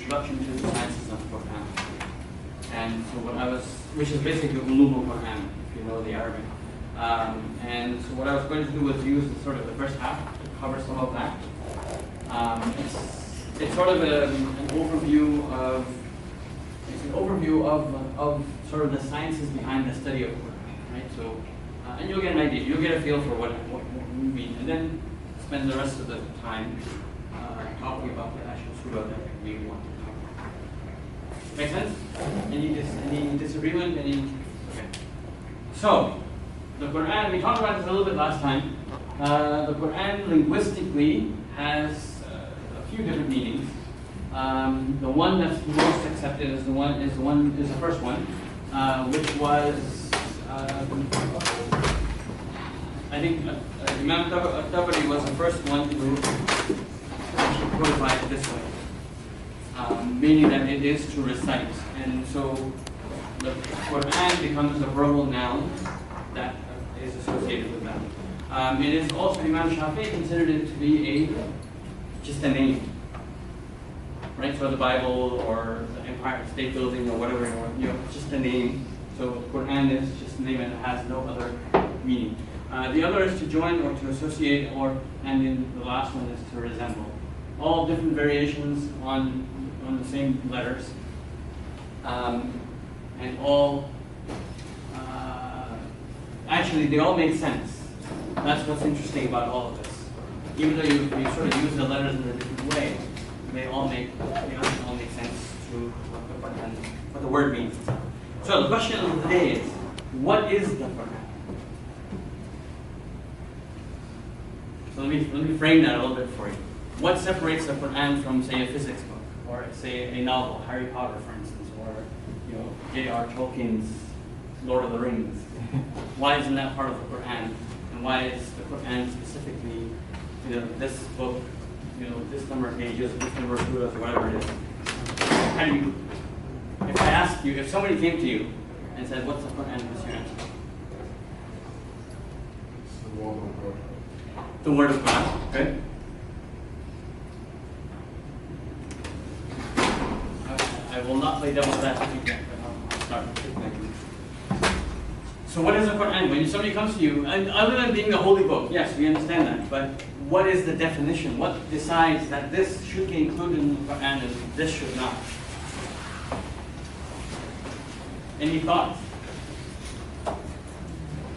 introduction to the sciences of Quran. And so which is basically Ulum al-Quran, if you know the Arabic. And so what I was going to do was use sort of the first half to cover some of that. It's sort of an overview of sort of the sciences behind the study of Quran, right? So, and you'll get an idea, you'll get a feel for what we mean, and then spend the rest of the time talking about the actual surah that we want to talk about. Make sense? Any disagreement? Okay. So, the Quran, we talked about this a little bit last time. The Quran linguistically has a few different meanings. The one that's most accepted is the first one, which was I think Imam Tabari was the first one to actually codify it this way, meaning that it is to recite, and so the Quran becomes a verbal noun that is associated with that. It is also, Imam Shafi'i considered it to be just a name, right? So the Bible or the Empire State Building or whatever, it's just a name. So the Quran is just a name and it has no other meaning. The other is to join or to associate, and then the last one is to resemble. All different variations on the same letters, and all actually they all make sense. That's what's interesting about all of this. Even though you sort of use the letters in a different way, they all make sense to what the word means. So the question of the day is, what is the Quran? So let me frame that a little bit for you. What separates the Quran from, say, a physics book, or say a novel, Harry Potter, for instance, or J.R. Tolkien's Lord of the Rings? Why isn't that part of the Quran? And why is the Quran specifically, this book, this number of pages, this number of surahs, or whatever it is? How do you? If I asked you, if somebody came to you and said, "What's the Quran?" What's your answer? It's the word of God. The word of God, okay? I will not play devil's advocate yet, but I'll start. So what is the Quran? When somebody comes to you, and other than being a holy book, yes, we understand that, but what is the definition? What decides that this should be included in the Quran and this should not? Any thoughts?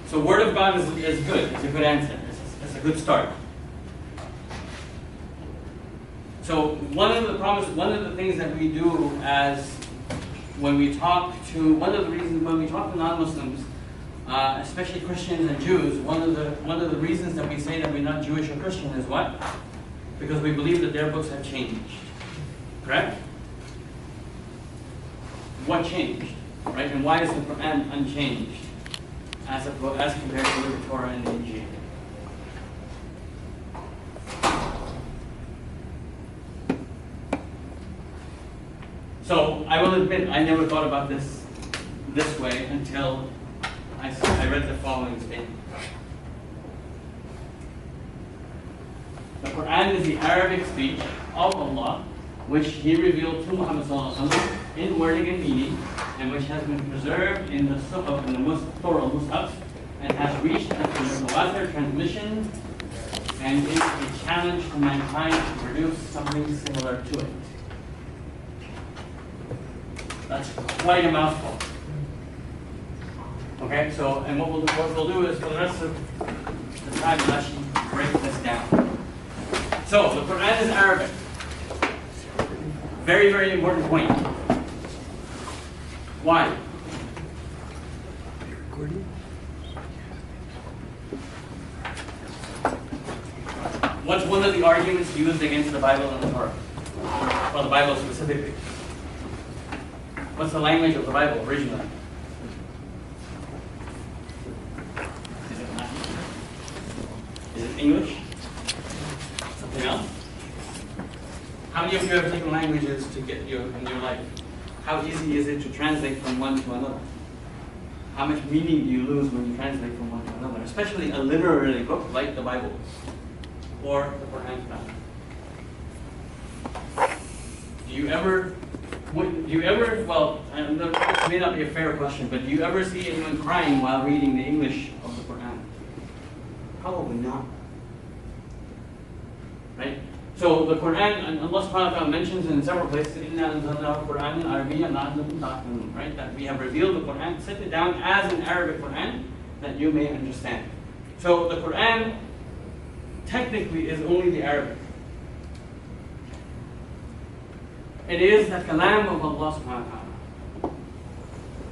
So word of God is good. It's a good answer. It's a good start. So one of the things that we do one of the reasons when we talk to non-Muslims, especially Christians and Jews, one of the reasons that we say that we're not Jewish or Christian is what? Because we believe that their books have changed. Correct? What changed? Right? And why is the Quran unchanged as compared to the Torah and the Injil? So I will admit, I never thought about this way until I read the following statement. The Quran is the Arabic speech of Allah, which He revealed to Muhammad ﷺ in wording and meaning, and which has been preserved in the Suhuf, in the plural Mus'haf, and has reached a mutawatir transmission, and is a challenge to mankind to produce something similar to it. That's quite a mouthful. Okay, so, and what we'll do is for the rest of the time, we'll actually break this down. So, the Quran is Arabic. Very, very important point. Why? What's one of the arguments used against the Bible and the Torah? Or the Bible specifically? What's the language of the Bible originally? Is it Latin? Is it English? Something else? How many of you have taken languages to get in your life? How easy is it to translate from one to another? How much meaning do you lose when you translate from one to another? Especially a literary book like the Bible or the Quran. Do you ever, well, this may not be a fair question, but do you ever see anyone crying while reading the English of the Quran? Probably not. Right? So the Quran, and Allah subhanahu wa ta'ala mentions in several places, إِنَّا أَنزَلْنَاهُ قُرْآنًا عَرَبِيًّا لَعَلَّكُمْ تَعْقِلُونَ, right? That we have revealed the Quran, set it down as an Arabic Quran that you may understand. So the Quran technically is only the Arabic. It is the kalam of Allah subhanahu wa ta'ala.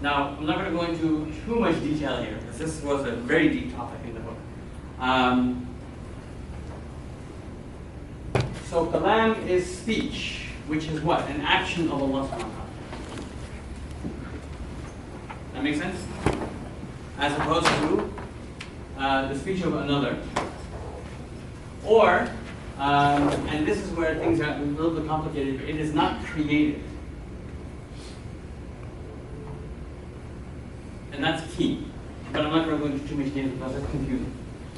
Now, I'm not going to go into too much detail here, because this was a very deep topic in the book. So kalam is speech, which is what? An action of Allah subhanahu wa ta'ala. That makes sense? As opposed to the speech of another. Or, and this is where things are a little bit complicated, it is not created. And that's key. But I'm not going to go into too much detail because it's confusing.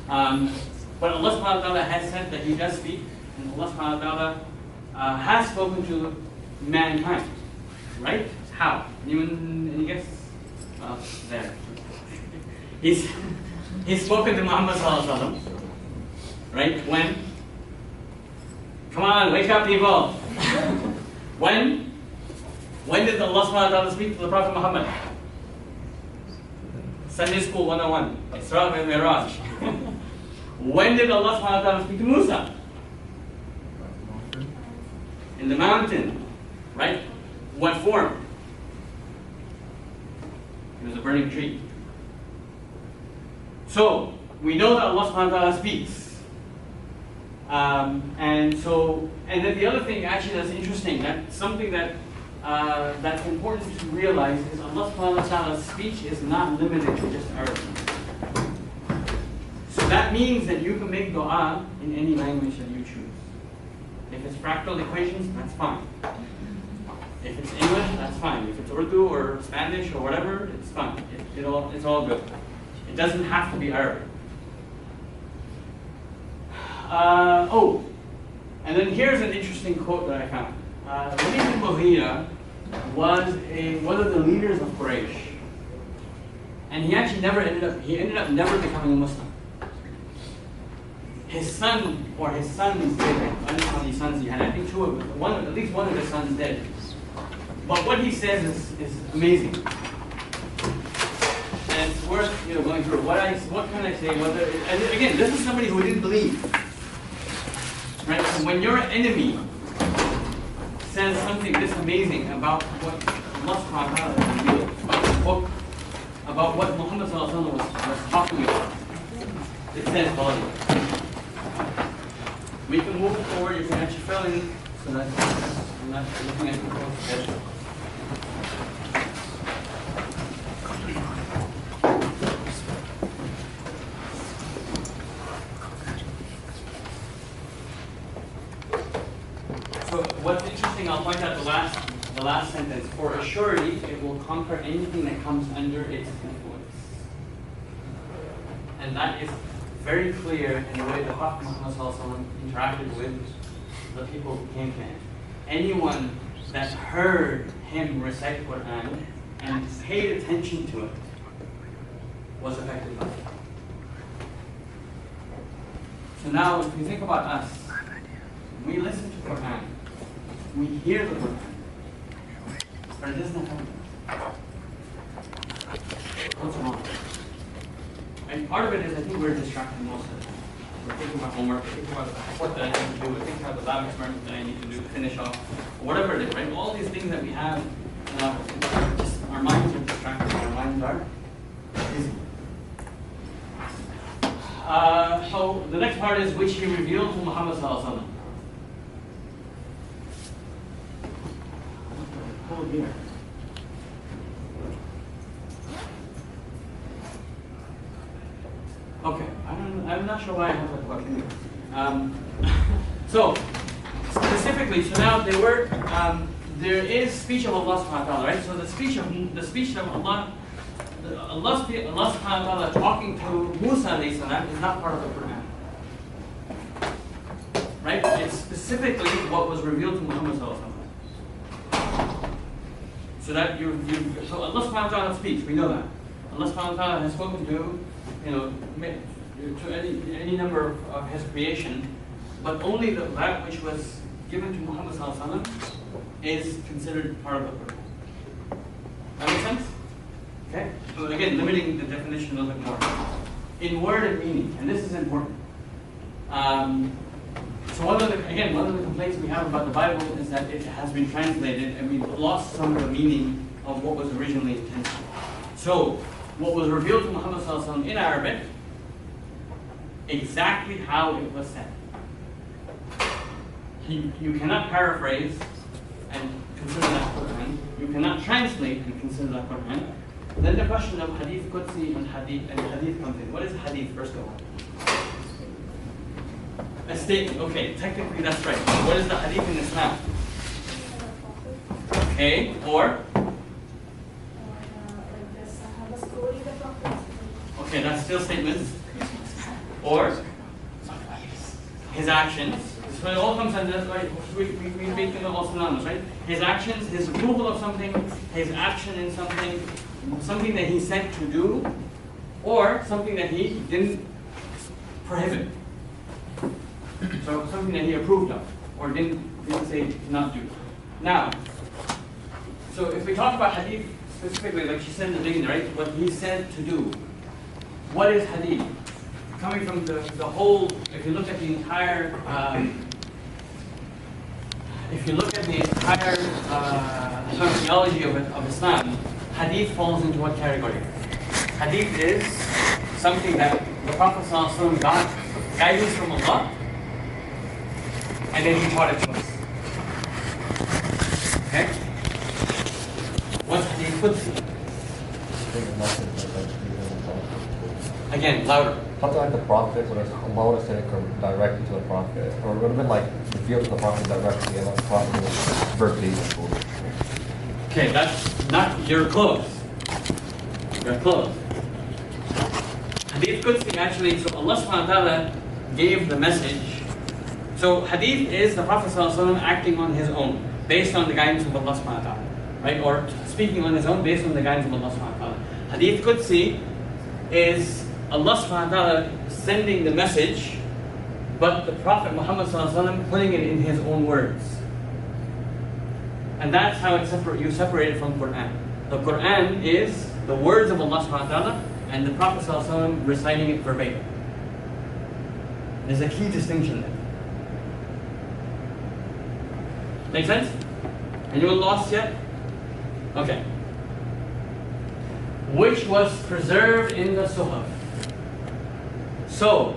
But Allah subhanahu wa ta'ala has said that He does speak, and Allah subhanahu wa ta'ala has spoken to mankind. Right? How? Anyone, any guess? Well, there. He's spoken to Muhammad sallallahu alaihi wasallam. Right? When? Come on, wake up, people. When did Allah subhanahu wa ta'ala speak to the Prophet Muhammad? Sunday School 101. Isra and Miraj. When did Allah subhanahu wa ta'ala speak to Musa? In the mountain. Right? What form? It was a burning tree. So, we know that Allah subhanahu wa ta'ala speaks. And then the other thing actually that's interesting, that's something that that's important to realize is Allah subhanahu wa ta'ala's speech is not limited to just Arabic. So that means that you can make dua in any language that you choose. If it's fractal equations, that's fine. If it's English, that's fine. If it's Urdu or Spanish or whatever, it's fine. It's all good. It doesn't have to be Arabic. And then here's an interesting quote that I found. Walid al-Mughira was one of the leaders of Quraysh. And he actually ended up never becoming a Muslim. His son, or his sons did. I don't know how many sons he had. I think at least one of his sons did. But what he says is amazing. And it's worth going through. What can I say? Again, this is somebody who didn't believe. Right? So when your enemy says something this amazing about what Allah subhanahu wa ta'ala has revealed, about the book, about what Muhammad sallallahu alaihi wasallam was talking about, it says volume. We can move it forward, you can actually fill in so that I'm not looking at the schedule. So what's interesting, I'll point out the last sentence. For a surety, it will conquer anything that comes under its influence. And that is very clear in the way the Prophet Muhammad interacted with the people who came to him. Anyone that heard him recite Quran and paid attention to it was affected by it. So now, if you think about us, we listen to Quran, we hear the Quran, but it doesn't happen. What's wrong? And part of it is I think we're distracted most of the time. We're thinking about homework, we're thinking about what that I need to do, we're thinking about the lab experiment that I need to do to finish off, or whatever it is, right? All these things that we have, our minds are distracted, our minds are busy. So the next part is which he revealed to Muhammad sallallahu alaihi wasallam. Hold here. Okay, I'm not sure why I have that question. So specifically, so now there is speech of Allah subhanahu wa ta'ala, right? So the speech of Allah subhanahu wa ta'ala talking to Musa alayhi salam is not part of the Quran. Right? It's specifically what was revealed to Muhammad sallallahu alaihi wasallam. So that so Allah subhanahu wa ta'ala speaks, we know that. Allah subhanahu wa ta'ala has spoken to, to any number of his creation, but only that which was given to Muhammad sallallahu alaihi wasallam is considered part of the Quran. That makes sense? Okay? So again, limiting the definition a little bit more. In word and meaning, and this is important. So one of the complaints we have about the Bible is that it has been translated and we've lost some of the meaning of what was originally intended. So what was revealed to Muhammad sallallahu alaihi wasallam in Arabic, exactly how it was said. You cannot paraphrase and consider that Quran. You cannot translate and consider that Quran. Then the question of hadith Qudsi and hadith comes in. What is hadith, first of all? A statement. Okay, technically that's right. What is the hadith in Islam? Okay, or? Okay, that's still statements. Or? His actions. So it all comes under, right? We make them all synonymous, right? His actions, his approval of something, his action in something, something that he said to do, or something that he didn't prohibit. So something that he approved of, or didn't say not do. Now, so if we talk about hadith specifically, like she said in the beginning, right? What he said to do. What is hadith? Coming from the whole, if you look at the entire, theology of Islam, hadith falls into what category? Hadith is something that the Prophet ﷺ got guidance from Allah, and then he taught it to us. Okay? What's hadith Qudsi? Again, louder. Something like the Prophet, where Allah would have said it directly to the Prophet, or it would have been like revealed to the Prophet directly, and the Prophet was verbatim. Okay, that's not, you're close. You're close. Hadith Qudsi actually, so Allah subhanahu wa ta'ala gave the message. So hadith is the Prophet ﷺ acting on his own, based on the guidance of Allah subhanahu wa ta'ala, right? Or speaking on his own, based on the guidance of Allah subhanahu wa ta'ala. Hadith Qudsi is Allah subhanahu wa ta'ala sending the message, but the Prophet Muhammad sallallahu alaihi wasallam putting it in his own words. And that's how you separate it from Quran. The Quran is the words of Allah subhanahu wa ta'ala, and the Prophet sallallahu alaihi wasallam reciting it verbatim. There's a key distinction there. Make sense? Anyone lost yet? Okay. Which was preserved in the Suhaf. So,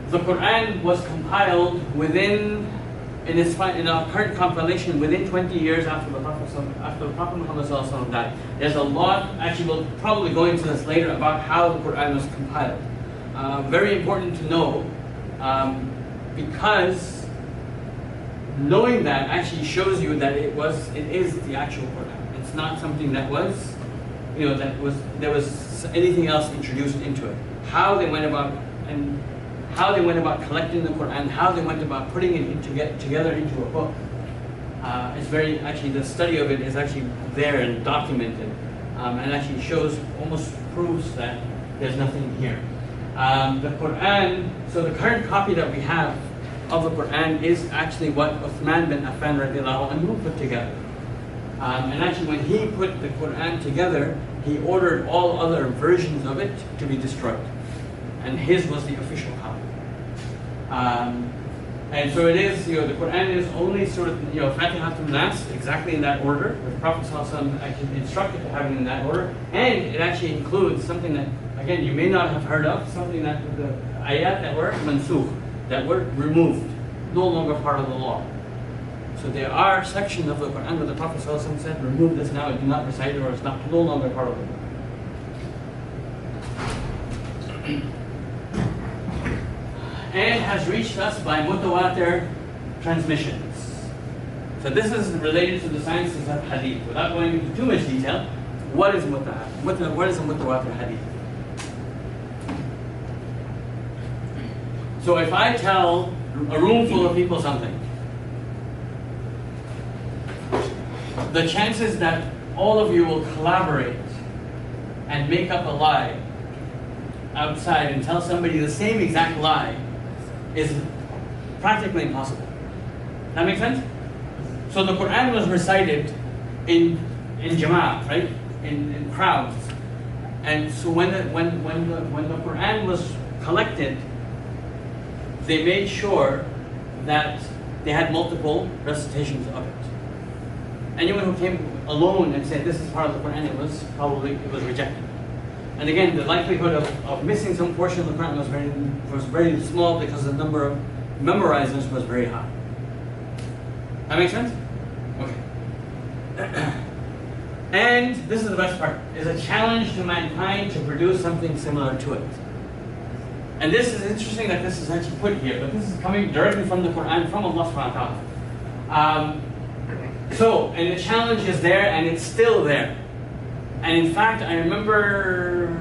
the Quran was compiled in our current compilation within 20 years after the Prophet Muhammad ﷺ died. There's a lot, actually we'll probably go into this later, about how the Quran was compiled. Very important to know, because knowing that actually shows you that it is the actual Quran. It's not something that was, there was anything else introduced into it. How they went about collecting the Quran, how they went about putting it together into a book. The study of it is actually there and documented, and actually almost proves that there's nothing here. The Quran, so the current copy that we have of the Quran is actually what Uthman bin Affan radiallahu anhu put together. And actually when he put the Quran together, he ordered all other versions of it to be destroyed. And his was the official copy. And so it is, the Quran is only sort of, Fatiha to Nas, exactly in that order. The Prophet ﷺ actually instructed to have it in that order. And it actually includes something that, again, you may not have heard of, something that the ayat that were mansukh, that were removed, no longer part of the law. So there are sections of the Quran where the Prophet ﷺ said, remove this now, do not recite it, or it's no longer part of the law. And has reached us by mutawatir transmissions. So this is related to the sciences of hadith. Without going into too much detail, what is mutawatir? What is a mutawatir hadith? So if I tell a room full of people something, the chances that all of you will collaborate and make up a lie outside and tell somebody the same exact lie is practically impossible. That make sense? So the Quran was recited in jama'ah, right? In crowds. And so when the Quran was collected, they made sure that they had multiple recitations of it. Anyone who came alone and said this is part of the Quran, it was rejected. And again, the likelihood of missing some portion of the Quran was very small because the number of memorizers was very high. That makes sense? Okay. And this is the best part, is a challenge to mankind to produce something similar to it. And this is interesting that this is actually put here, but this is coming directly from the Quran, from Allah subhanahu wa ta'ala. And the challenge is there, and it's still there. And in fact, I remember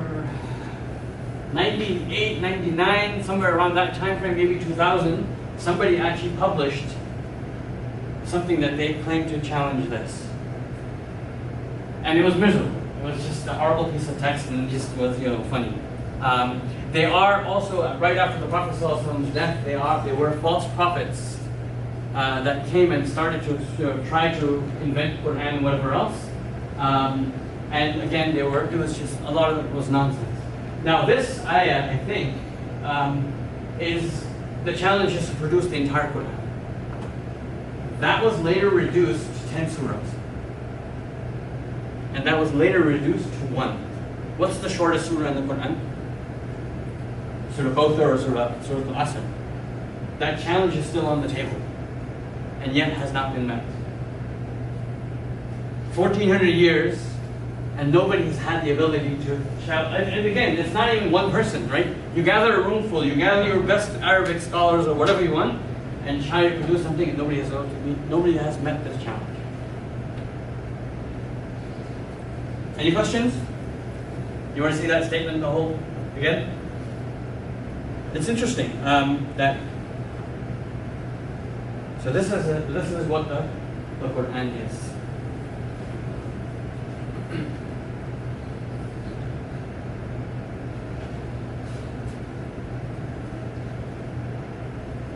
98, 99, somewhere around that time frame, maybe 2000, somebody actually published something that they claimed to challenge this. And it was miserable. It was just a horrible piece of text, and it just was, funny. They are also, right after the Prophet ﷺ's death, they were false prophets that came and started to try to invent Quran and whatever else. And again, it was just, a lot of it was nonsense. Now this ayah, I think, is the challenge is to produce the entire Quran. That was later reduced to 10 surahs. And that was later reduced to 1. What's the shortest surah in the Quran? Surah Kawthar or Surah Al-Asr. That challenge is still on the table, and yet has not been met. 1400 years, and nobody has had the ability to shout. And again, it's not even one person, right? You gather a room full, you gather your best Arabic scholars or whatever you want, and try to produce something, and nobody has met this challenge. Any questions? You want to see that statement the whole again? It's interesting that. So this is what the Quran is.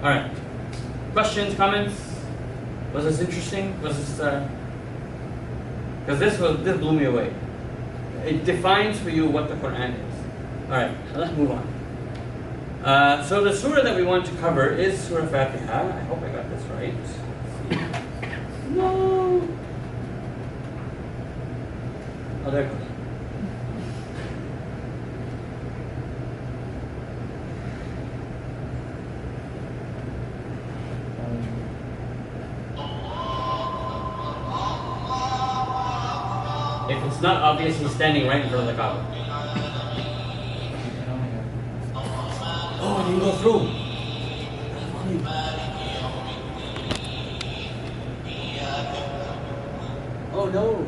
All right. Questions, comments? Was this interesting? Was this? Because this blew me away. It defines for you what the Quran is. All right, let's move on. So the surah that we want to cover is Surah Al-Fatiha. I hope I got this right. No. Oh, there it goes. If it's not obvious, he's standing right in front of the Kaaba. Oh, it didn't go through. Oh no.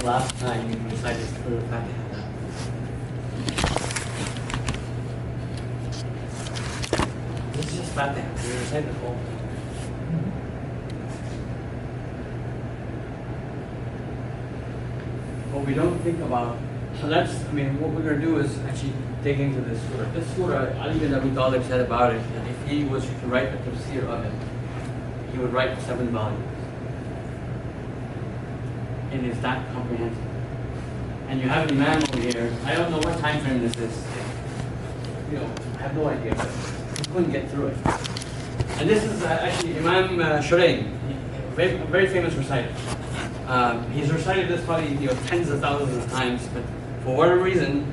Last time you recited Surah Al-Fatiha. This is just Fatiha. You recite the whole. But we don't think about So that's, I mean, what we're going to do is actually dig into this surah. This surah, Ali bin Abi Talib said about it that if he was to write a tafsir of it, he would write 7 volumes. It is that comprehensive. And you have an imam over here. I don't know what time frame this is. I have no idea. He couldn't get through it. And this is actually Imam Shuraim, a very famous reciter. He's recited this probably tens of thousands of times, but for whatever reason,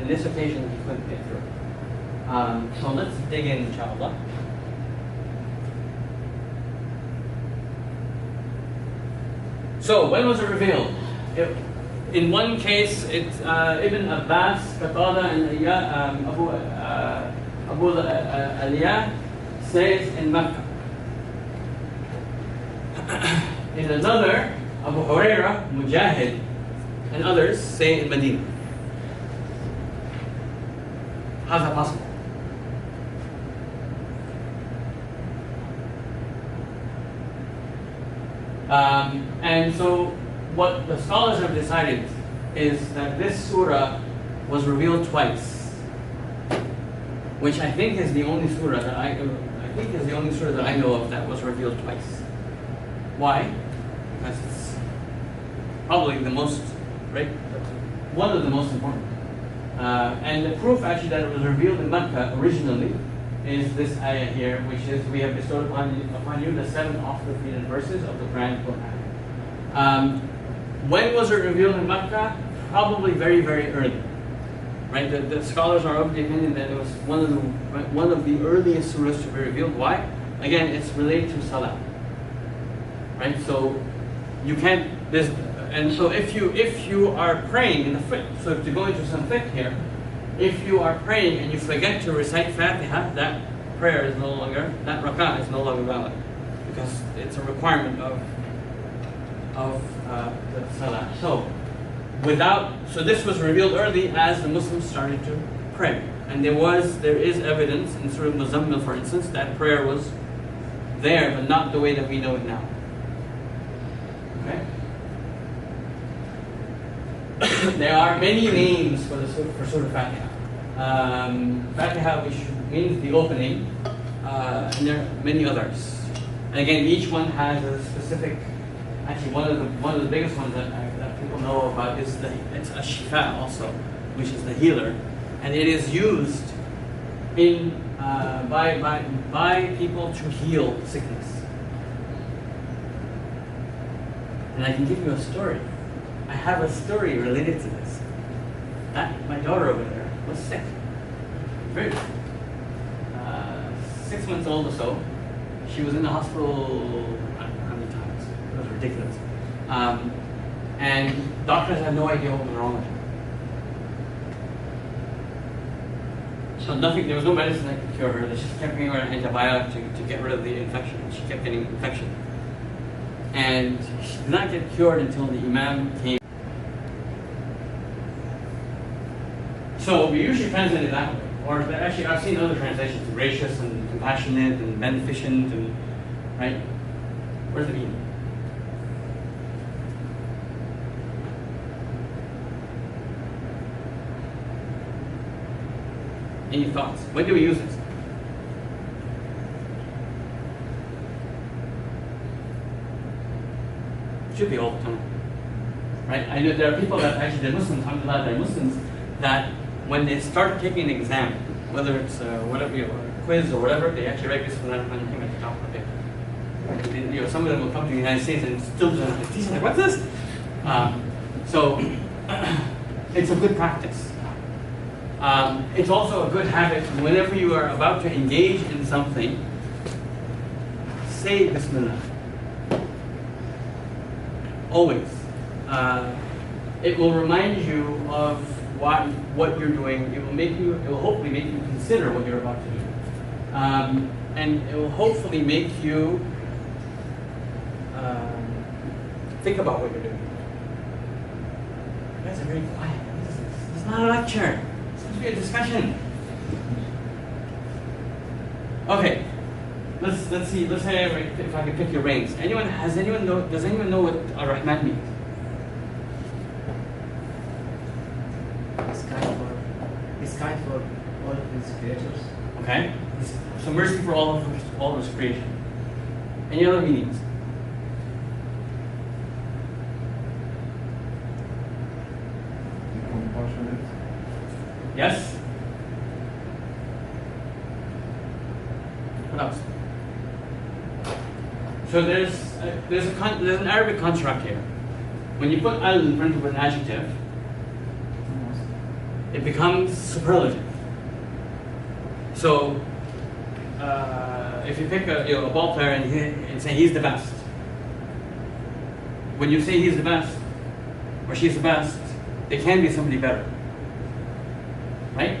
in this occasion, he couldn't get through it. So let's dig in, inshallah. So when was it revealed? In one case, it's Ibn Abbas, Qatada, and Abu Aliyah says in Mecca. In another, Abu Huraira, Mujahid, and others say in Medina. How's that possible? And so what the scholars have decided is that this surah was revealed twice, which I think is the only surah that I know of that was revealed twice. Why? Because it's probably the most, right? One of the most important. And the proof actually that it was revealed in Mecca originally is this ayah here, which is, we have bestowed upon you the 7 oft-repeated verses of the Quran. When was it revealed in Mecca? Probably very, very early. Right? The scholars are of the opinion that it was one of the earliest surahs to be revealed. Why? Again, it's related to salah. Right? So you can't. And so if you are praying in the fiqh, so to go into some fiqh here, if you are praying and you forget to recite Fatiha, that prayer is no longer, that rak'ah is no longer valid, because it's a requirement of the salah. So this was revealed early as the Muslims started to pray, and there is evidence in Surah Muzammil, for instance, that prayer was there, but not the way that we know it now. Okay. There are many names for Surah Fatiha. Fatiha, which means the opening, and there are many others. And again, each one has a specific. Actually, one of the biggest ones that people know about is it's a shifa also, which is the healer, and it is used in by people to heal sickness. And I can give you a story. I have a story related to this. That my daughter over there was sick, very sick. 6 months old or so. She was in the hospital. I don't know how many times. It was ridiculous. And doctors had no idea what was wrong with her. So there was no medicine that could cure her. They just kept giving her an antibiotic to get rid of the infection. She kept getting infection. And she did not get cured until the Imam came. So we usually translate it that way. Or actually, I've seen other translations: gracious and compassionate and beneficent, and right. Where's the meaning? Any thoughts? When do we use this? Should be all the time, right? I know there are people that actually, they're Muslims, alhamdulillah, they're Muslims, that when they start taking an exam, whether it's whatever, a quiz or whatever, they actually write Bismillah ar-Rahman at the top of it. Some of them will come to the United States and still do that. He's like, what's this? So it's a good practice. It's also a good habit whenever you are about to engage in something, say Bismillah. Always. It will remind you of what you're doing. It will hopefully make you consider what you're about to do. And it will hopefully make you think about what you're doing. You guys are very quiet. What is this? It's not a lecture. It's supposed to be a discussion. Okay. Let's see. Let's say if I can pick your brains. Does anyone know what Ar-Rahman means? kind for all of his creatures. Okay? So mercy for all of his creation. Any other meanings? Compassionate. Yes? What else? So there's an Arabic construct here. When you put al in front of an adjective, it becomes superlative. So if you pick a ball player and say he's the best, when you say he's the best or she's the best, there can be somebody better, right?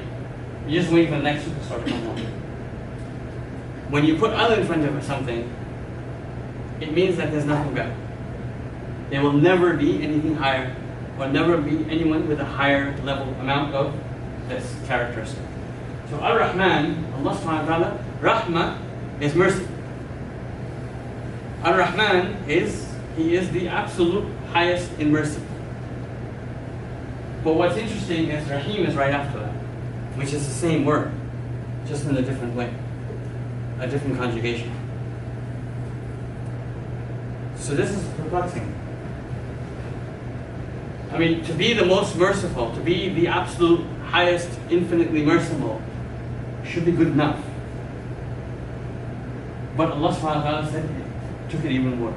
You're just waiting for the next superstar to come along. When you put al in front of something, it means that there's nothing better. There will never be anything higher, or never be anyone with a higher level amount of this characteristic. So Ar-Rahman, Allah subhanahu wa ta'ala, Rahmah is mercy. Ar-Rahman He is the absolute highest in mercy. But what's interesting is Rahim is right after that, which is the same word, just in a different way, a different conjugation. So this is perplexing. I mean, to be the most merciful, to be the absolute highest, infinitely merciful, should be good enough. But Allah subhanahu wa ta'ala said, took it even more.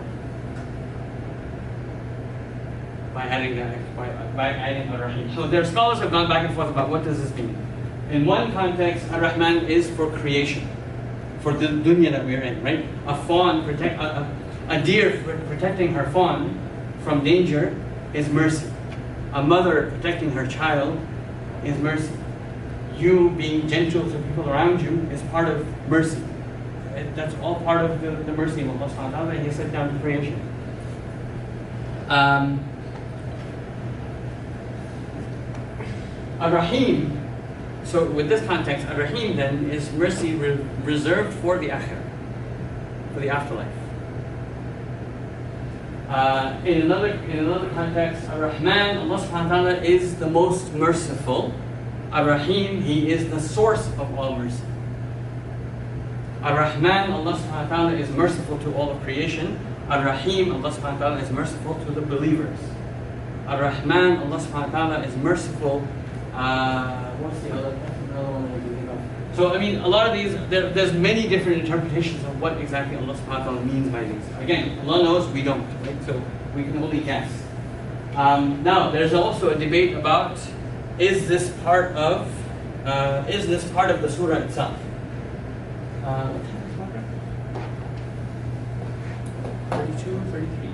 By adding that, by adding Ar-Rahim. So their scholars have gone back and forth about what does this mean. In one context, Ar-Rahman is for creation, for the dunya that we're in, right? A fawn, a deer protecting her fawn from danger is mercy. A mother protecting her child is mercy. You being gentle to people around you is part of mercy. That's all part of the mercy of Allah subhanahu wa ta'ala, and He set down creation. Ar-Rahim, so with this context, Ar-Rahim then is mercy reserved for the akhirah, for the afterlife. In another context, Ar-Rahman, Allah subhanahu wa ta'ala is the most merciful. Ar-Rahim, He is the source of all mercy. Ar-Rahman, Allah subhanahu wa ta'ala is merciful to all of creation. Ar-Rahim, Allah subhanahu wa ta'ala is merciful to the believers. Ar-Rahman, Allah subhanahu wa ta'ala is merciful. What's the other one that we can think of? So I mean, a lot of these, there's many different interpretations of what exactly Allah subhanahu wa ta'ala means by these. Again, Allah knows, we don't, right? So we can only guess. Now, there's also a debate about, is this part of the surah itself? 32, 33,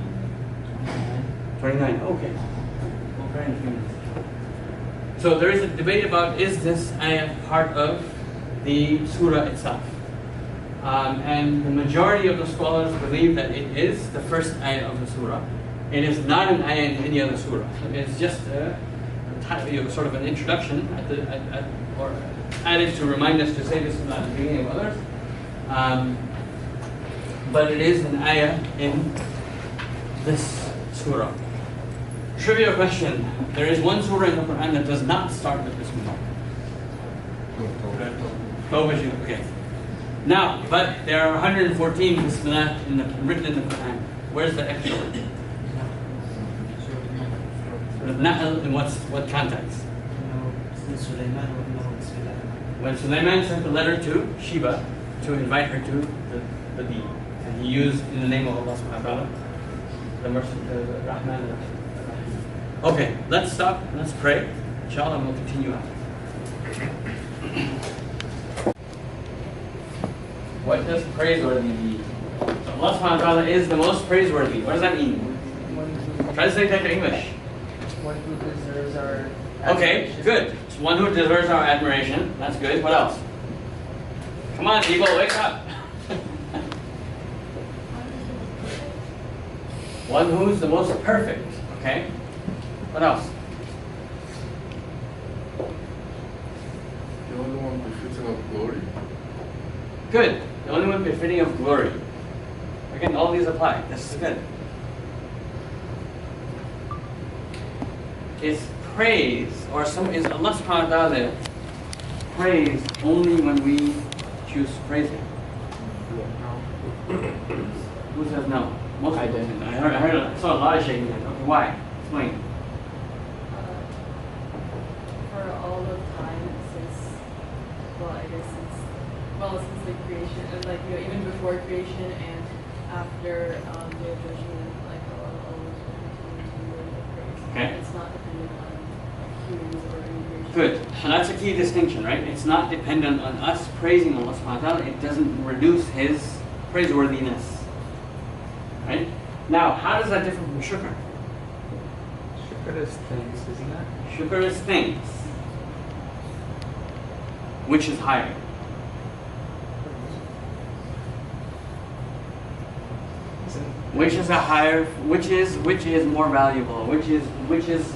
29. Okay. We'll try in a few minutes. So there is a debate about, is this ayah part of the surah itself? And the majority of the scholars believe that it is the first ayah of the surah. It is not an ayah in any other surah. It's just sort of an introduction or added to remind us to say this at the beginning of others. But it is an ayah in this surah. Trivia question. There is one surah in the Quran that does not start with Bismillah. Okay. Now, but there are 114 Bismillah written in the Quran. Where's the extra one? Nahl, in what context? When Sulaiman sent a letter to Sheba to invite her to the deen, and he used in the name of Allah subhanahu wa ta'ala the mercy, the Rahman and Rahim. Okay, let's stop, let's pray. Inshallah, we'll continue after. What does praiseworthy mean? So Allah subhanahu wa ta'ala is the most praiseworthy. What does that mean? Translate that to English. One who deserves our Okay, good. It's one who deserves our admiration. That's good. What else? Come on, people, wake up. One who's the most perfect. Okay. What else? The only one befitting of glory. Good. The only one befitting of glory. Again, all these apply. This is good. Is praise, or is Allah subhanahu wa ta'ala praise only when we choose to praise Him? Who says no? Most I people did. say no. I saw a lot of shaking heads. Okay, why? Explain. For all of time since, well, I guess since the creation, and like, you know, even before creation and after the judgment, like Allah always will continue to be worthy of praise. Okay. It's not dependent on humans or any creation. Good. And that's a key distinction, right? It's not dependent on us praising Allah subhanahu wa ta'ala. It doesn't reduce His praiseworthiness. Right? Now, how does that differ from shukr? Shukr is things, isn't it? Shukr is thanks. Which is higher? Which is a higher? Which is more valuable? Which is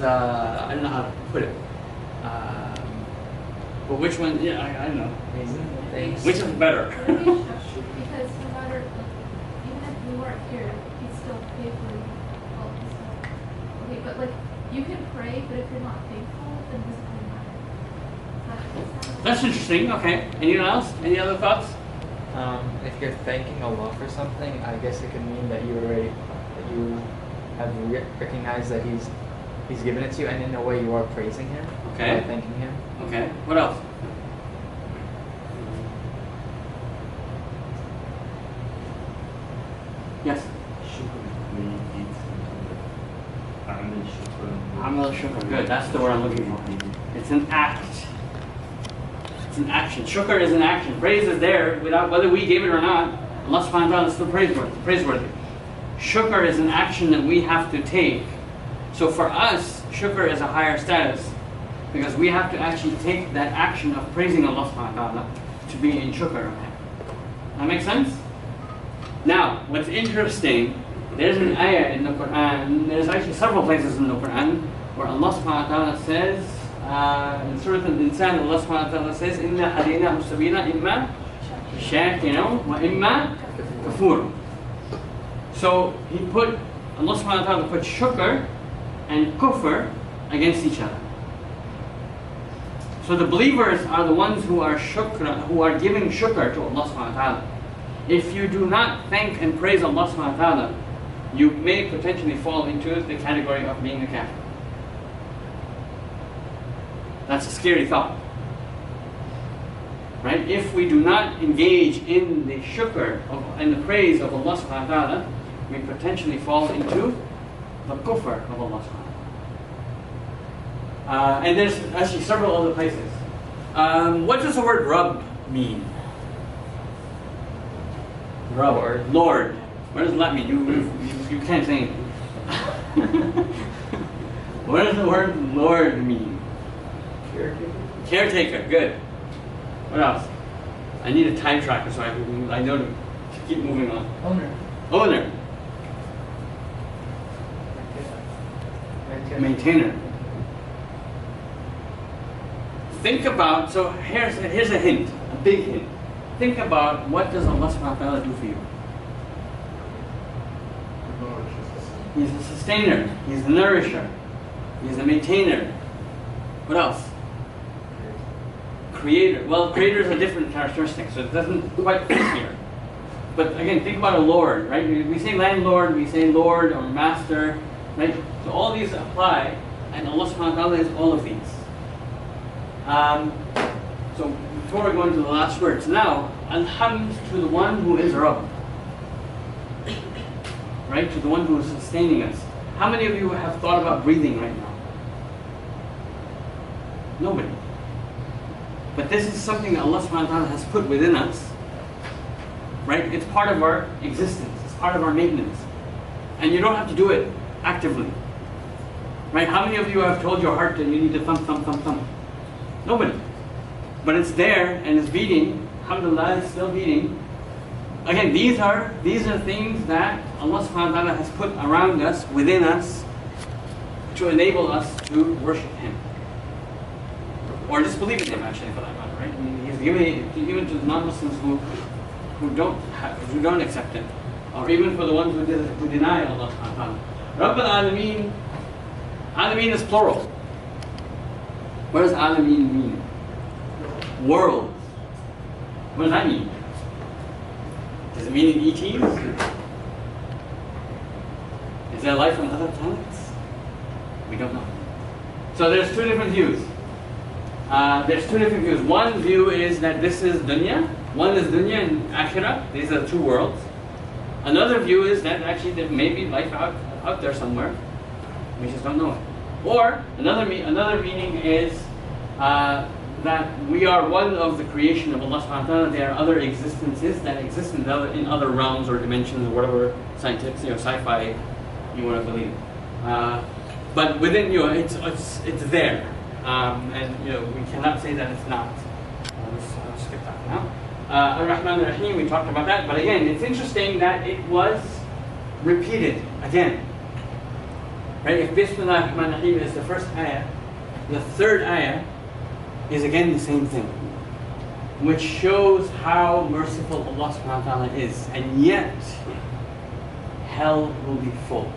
I don't know how to put it. But which one? Yeah, I don't know. Thanks. Which is better? Because no matter, even if you weren't here, you'd still pay for all this stuff. Okay, but like, you can pray, but if you're not thankful, then it doesn't really matter. That's interesting. Okay. Anyone else? Any other thoughts? If you're thanking Allah for something, I guess it could mean that you have recognized that He's given it to you, and in a way you are praising Him Okay. by thanking Him. Okay. What else? Yes. Amal shukr. Good. That's the word I'm looking for. It's an act. It's an action. Shukr is an action. Praise is there without whether we gave it or not. Allah subhanahu wa ta'ala is still praiseworthy. Shukr is an action that we have to take. So for us, shukr is a higher status because we have to actually take that action of praising Allah subhanahu wa ta'ala to be in shukr. That makes sense? Now, what's interesting, there's an ayah in the Quran, there's actually several places in the Quran where Allah subhanahu wa ta'ala says, in Surah Al-Insan, Allah subhanahu wa ta'ala says, إِنَّا هَدِينَاهُ السَّبِيلَ إِمَّا شَاكِرًا وَإِمَّا كَفُورًا. So Allah subhanahu wa ta'ala put shukr and kufr against each other. So the believers are the ones who are giving shukr to Allah subhanahu wa ta'ala. If you do not thank and praise Allah subhanahu wa ta'ala, you may potentially fall into the category of being a kafir. That's a scary thought. Right? If we do not engage in the shukr and the praise of Allah subhanahu wa ta'ala, we potentially fall into the kufr of Allah subhanahu wa ta'ala. And there's actually several other places. What does the word Rabb mean? Rabb, Lord. What does that mean? You can't say anything. What does the word Lord mean? Caretaker. Good. What else? I need a time tracker so I know to keep moving on. Owner. Maintainer. Think about, so here's a hint, a big hint. Think about what does Allah subhanahu wa ta'ala do for you? He's a sustainer, He's a nourisher, He's a maintainer. What else? Creator. Well, creator is a different characteristic, so it doesn't quite fit here. But again, think about a lord, right? We say landlord, we say lord or master, right? So all these apply, and Allah subhanahu wa ta'ala is all of these. So before we go into the last words, now, alhamd to the one who is Rabb. Right? To the one who is sustaining us. How many of you have thought about breathing right now? Nobody. But this is something that Allah subhanahu wa ta'ala has put within us. Right? It's part of our existence. It's part of our maintenance. And you don't have to do it actively. Right? How many of you have told your heart that you need to thump, thump, thump, thump? Nobody. But it's there and it's beating. Alhamdulillah, it's still beating. Again, these are things that Allah subhanahu wa ta'ala has put around us, within us, to enable us to worship Him. Or just believe in Him, actually, for that matter, right? He's given it even to the non-Muslims who don't accept Him. Or even for the ones who deny Allah subhanahu wa ta'ala. Rabb al-Alameen, Alameen is plural. What does Alameen mean? worlds. What does that mean? Does it mean in ETs? Is there life on other planets? We don't know. So there's two different views. One view is that this is dunya. One is dunya and akhirah. These are two worlds. Another view is that actually there may be life out there somewhere. We just don't know it. Or another meaning is that we are one of the creation of Allah subhanahu wa ta'ala. There are other existences that exist in other realms or dimensions or whatever scientific, sci-fi you want to believe. But within it's there, and we cannot say that it's not. I'll skip that now. Ar-Rahman Ar-Rahim, we talked about that, but again, it's interesting that it was repeated again. Right? If Bismillah Ar-Rahman Ar-Rahim is the first ayah, the third ayah is again the same thing, which shows how merciful Allah subhanahu wa ta'ala is, and yet hell will be full.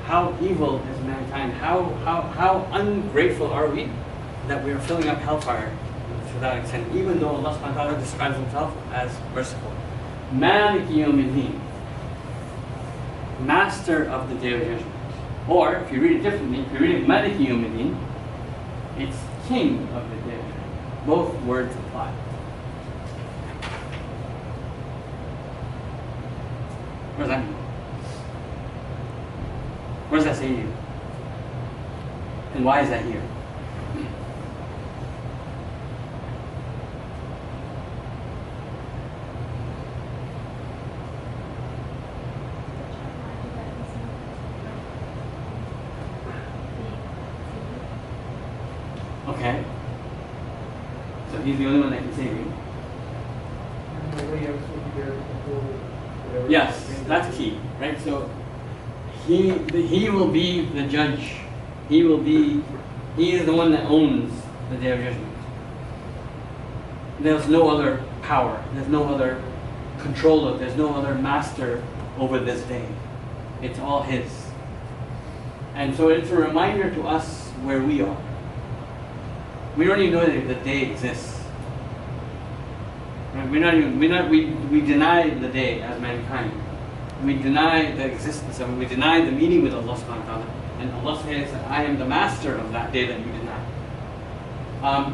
How evil is mankind? How ungrateful are we that we are filling up hellfire to that extent, even though Allah subhanahu wa ta'ala describes himself as merciful. Maliki yawmiddin, master of the day of judgment. Or if you read it differently, if you read it Maliki yawmiddin, it's king of the day of judgment. Both words apply. What does that mean? What does that say to you? And why is that here? Okay. So he's the only one that can save you. Yes, that's key, right? So he will be the judge. He is the one that owns the day of judgment. There's no other power. There's no other controller. There's no other master over this day. It's all his. And so it's a reminder to us where we are. We don't even know that the day exists. Right? We deny the day as mankind. We deny the existence of it. We deny the meeting with Allah subhanahu wa ta'ala. And Allah says that I am the master of that day that you deny.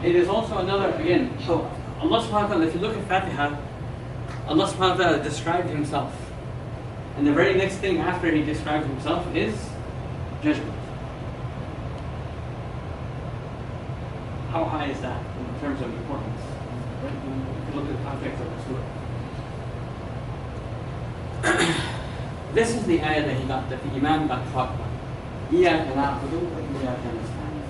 It is also another, again, so Allah subhanahu wa ta'ala, if you look at Fatiha, Allah subhanahu wa ta'ala described himself. And the very next thing after he describes himself is judgment. How high is that in terms of importance? If you look at the context of the surah. This is the ayah that the Imam got taught by. إِيَّاكَ نَعْبُدُ وَإِيَّاكَ نَسْتَعِينُ.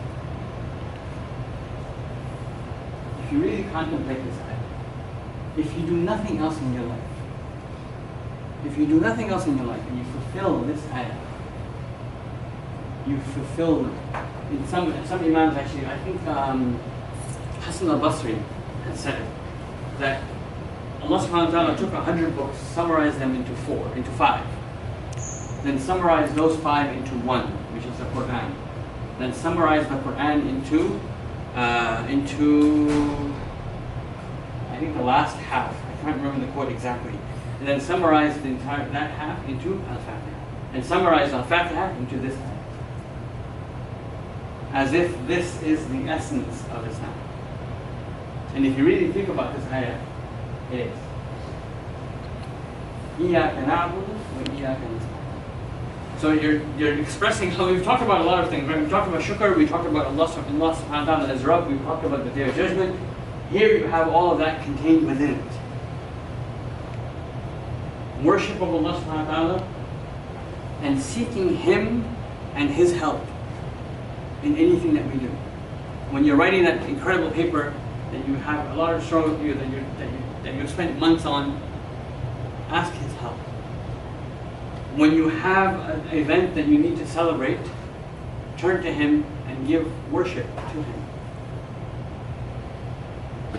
If you really contemplate this ayah, if you do nothing else in your life, and you fulfill this ayah, you fulfill, in some imams actually, I think Hassan al-Basri had said it, that Allah subhanahu wa ta'ala took 100 books, summarized them into 5, then summarized those 5 into 1, which is the Quran, then summarized the Quran into I think the last half, I can't remember the quote exactly, and then summarized that half into Al-Fatiha, and summarized Al-Fatiha into this ayah, as if this is the essence of Islam. And if you really think about this ayah, it is. إِيَّاكَ نَعْبُدُ وَإِيَّاكَ نَسْتَعِينُ. So you're expressing how we've talked about a lot of things, right? We talked about shukr, we talked about Allah subhanahu wa ta'ala as Rabb, we talked about the Day of Judgment. Here you have all of that contained within it. Worship of Allah subhanahu wa ta'ala and seeking Him and His help in anything that we do. When you're writing that incredible paper that you have a lot of struggle with you, that you've spent months on, ask His help. When you have an event that you need to celebrate, turn to Him and give worship to Him.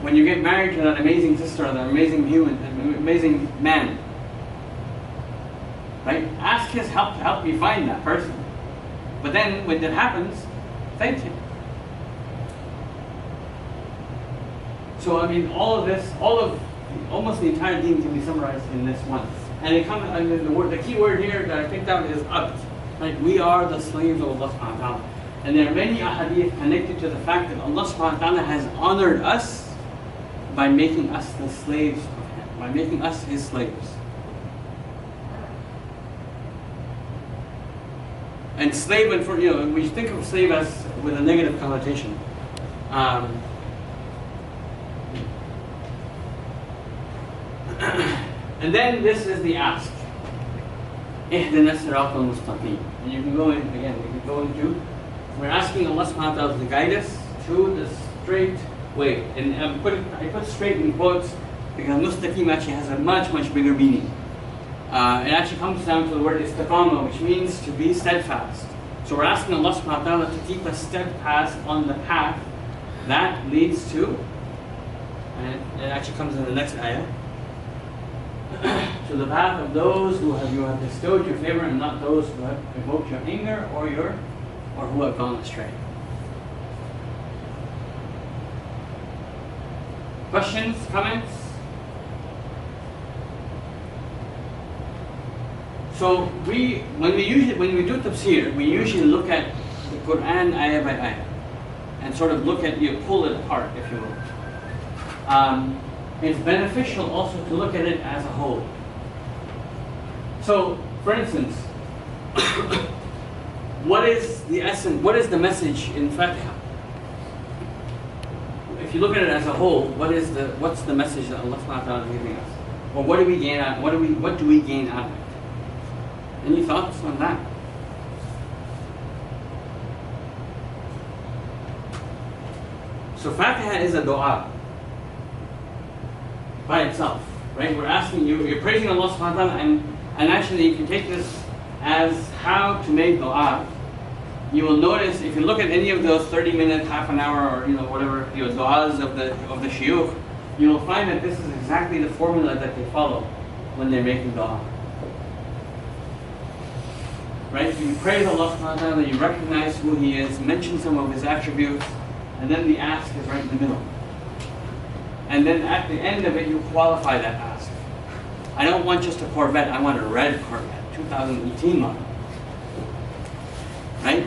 When you get married to that amazing sister or that amazing amazing man, right? Ask His help to help you find that person. But then when that happens, thank Him. So I mean, all of this, almost the entire deen can be summarized in this one. And it comes, and the key word here that I picked out is abd. Right? We are the slaves of Allah subhanahu wa ta'ala. And there are many ahadith connected to the fact that Allah subhanahu wa ta'ala has honored us by making us the slaves of Him, by making us His slaves. And slave, and for we think of slave as with a negative connotation. And then this is the ask. Ihdina as-sirata al-mustaqim. And you can go in again. You can go into. We're asking Allah subhanahu wa ta'ala to guide us to the straight way. And I put straight in quotes because mustaqim actually has a much bigger meaning. It actually comes down to the word istiqama, which means to be steadfast. So we're asking Allah subhanahu wa ta'ala to keep us steadfast on the path that leads to, and it actually comes in the next ayah, to the path of those you have bestowed your favor and not those who have evoked your anger or who have gone astray. Questions, comments? So when we do tafsir, we usually look at the Quran ayah by ayah and sort of pull it apart, if you will. It's beneficial also to look at it as a whole. So, for instance, what is the essence? What is the message in Fatiha? If you look at it as a whole, what's the message that Allah subhanahu wa ta'ala is giving us? Or what do we gain out? What do we gain out of it? Any thoughts on that? So Fatiha is a dua by itself, right? We're asking you're praising Allah subhanahu wa ta'ala, and actually you can take this as how to make dua. You will notice if you look at any of those 30-minute, half an hour, or whatever duas of the shuyukh, you will find that this is exactly the formula that they follow when they're making dua. Right? You praise Allah subhanahu wa ta'ala, you recognize who He is, mention some of His attributes, and then the ask is right in the middle. And then at the end of it, you qualify that ask. I don't want just a Corvette, I want a red Corvette, 2018 model. Right?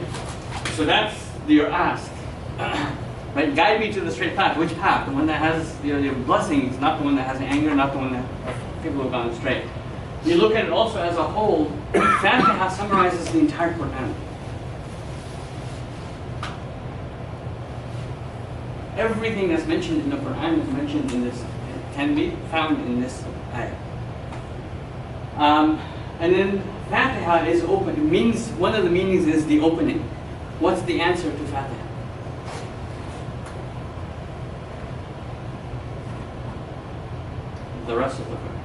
So that's your ask. Right? Guide me to the straight path. Which path? The one that has your blessings, not the one that has anger, not the one that people who have gone astray. You look at it also as a whole, Fatiha summarizes the entire Quran. Everything that's mentioned in the Quran is mentioned in this, can be found in this ayah. And then Fatiha is open. It means, one of the meanings is the opening. What's the answer to Fatiha? The rest of the Quran.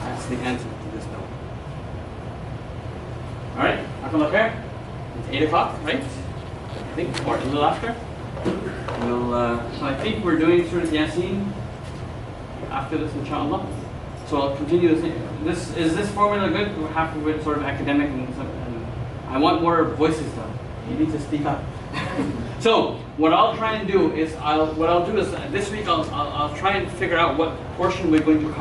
That's the answer to this note. Alright, Akhil Khair. It's 8 o'clock, right? I think, or a little after. So I think we're doing Surah Yasin after this, inshallah. So I'll continue this. Is this formula good? We're happy with sort of academic and stuff. And I want more voices though. You need to speak up. So what I'll try and do is, this week I'll try and figure out what portion we're going to cover.